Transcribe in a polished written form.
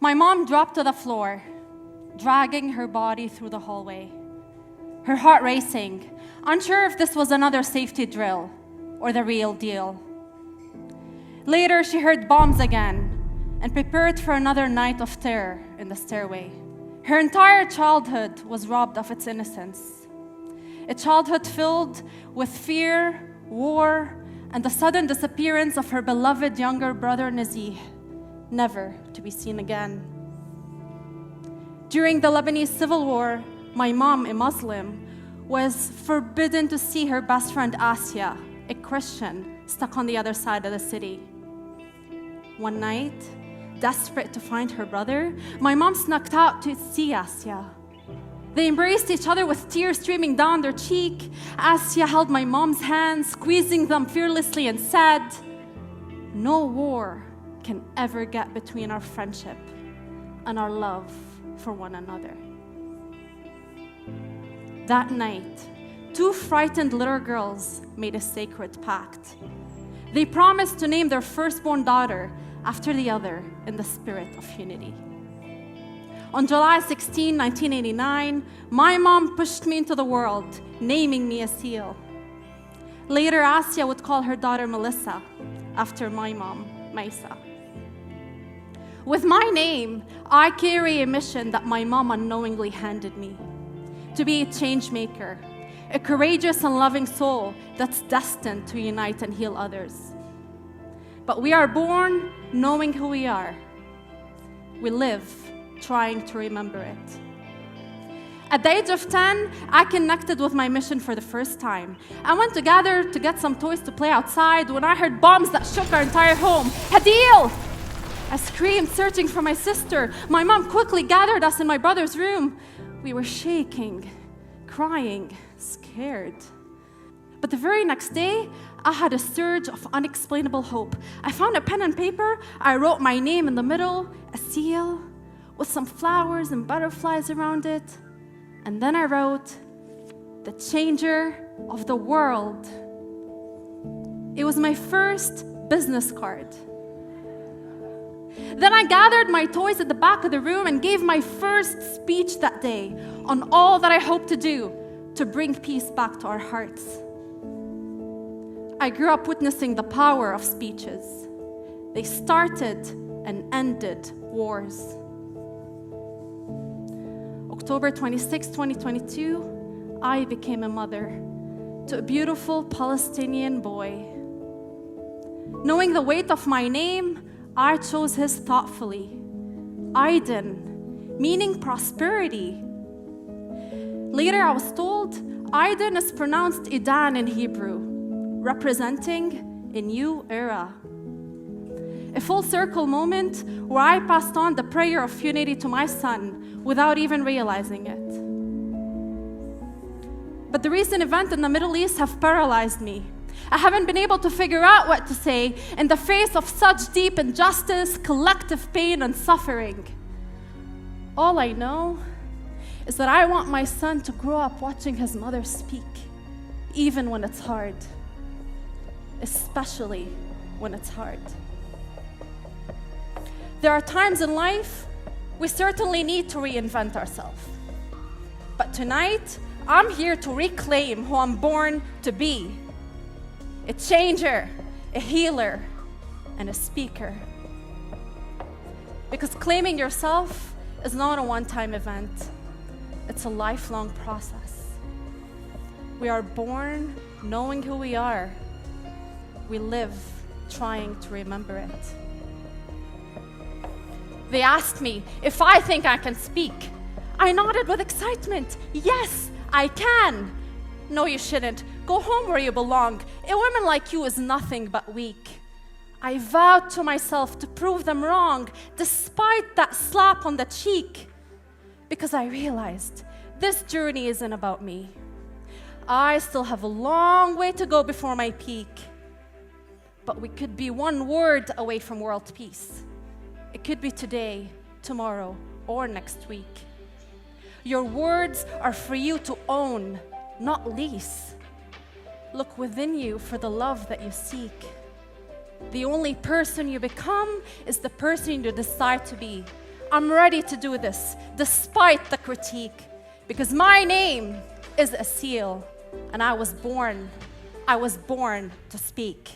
My mom dropped to the floor, dragging her body through the hallway, her heart racing, unsure if this was another safety drill or the real deal. Later, she heard bombs again and prepared for another night of terror in the stairway. Her entire childhood was robbed of its innocence. A childhood filled with fear, war, and the sudden disappearance of her beloved younger brother Nazih, never to be seen again. During the Lebanese Civil War, my mom, a Muslim, was forbidden to see her best friend Asya, a Christian, stuck on the other side of the city. One night, desperate to find her brother, my mom snuck out to see Asya. They embraced each other with tears streaming down their cheek. Asya held my mom's hand, squeezing them fearlessly, and said, "No war can ever get between our friendship and our love for one another." That night, two frightened little girls made a sacred pact. They promised to name their firstborn daughter after the other in the spirit of unity. On July 16, 1989, my mom pushed me into the world, naming me Aseel. Later, Asya would call her daughter Melissa, after my mom, Maisa. With my name, I carry a mission that my mom unknowingly handed me: to be a changemaker, a courageous and loving soul that's destined to unite and heal others. But we are born knowing who we are. We live trying to remember it. At the age of 10, I connected with my mission for the first time. I went to gather to get some toys to play outside when I heard bombs that shook our entire home. Hadil! I screamed, searching for my sister. My mom quickly gathered us in my brother's room. We were shaking, crying, scared. But the very next day, I had a surge of unexplainable hope. I found a pen and paper. I wrote my name in the middle, Aseel, with some flowers and butterflies around it. And then I wrote, "The changer of the world." It was my first business card. Then I gathered my toys at the back of the room and gave my first speech that day on all that I hope to do to bring peace back to our hearts. I grew up witnessing the power of speeches. They started and ended wars. October 26, 2022, I became a mother to a beautiful Palestinian boy. Knowing the weight of my name, I chose his thoughtfully. Aiden, meaning prosperity. Later, I was told Aiden is pronounced Idan in Hebrew, representing a new era. A full circle moment where I passed on the prayer of unity to my son without even realizing it. But the recent events in the Middle East have paralyzed me. I haven't been able to figure out what to say in the face of such deep injustice, collective pain, and suffering. All I know is that I want my son to grow up watching his mother speak, even when it's hard, especially when it's hard. There are times in life we certainly need to reinvent ourselves. But tonight, I'm here to reclaim who I'm born to be: a changer, a healer, and a speaker. Because claiming yourself is not a one-time event. It's a lifelong process. We are born knowing who we are. We live trying to remember it. They asked me if I think I can speak. I nodded with excitement. Yes, I can. No, you shouldn't. Go home where you belong. A woman like you is nothing but weak. I vowed to myself to prove them wrong, despite that slap on the cheek, because I realized this journey isn't about me. I still have a long way to go before my peak, but we could be one word away from world peace. It could be today, tomorrow, or next week. Your words are for you to own, not lease. Look within you for the love that you seek. The only person you become is the person you decide to be. I'm ready to do this despite the critique, because my name is Aseel, and I was born to speak.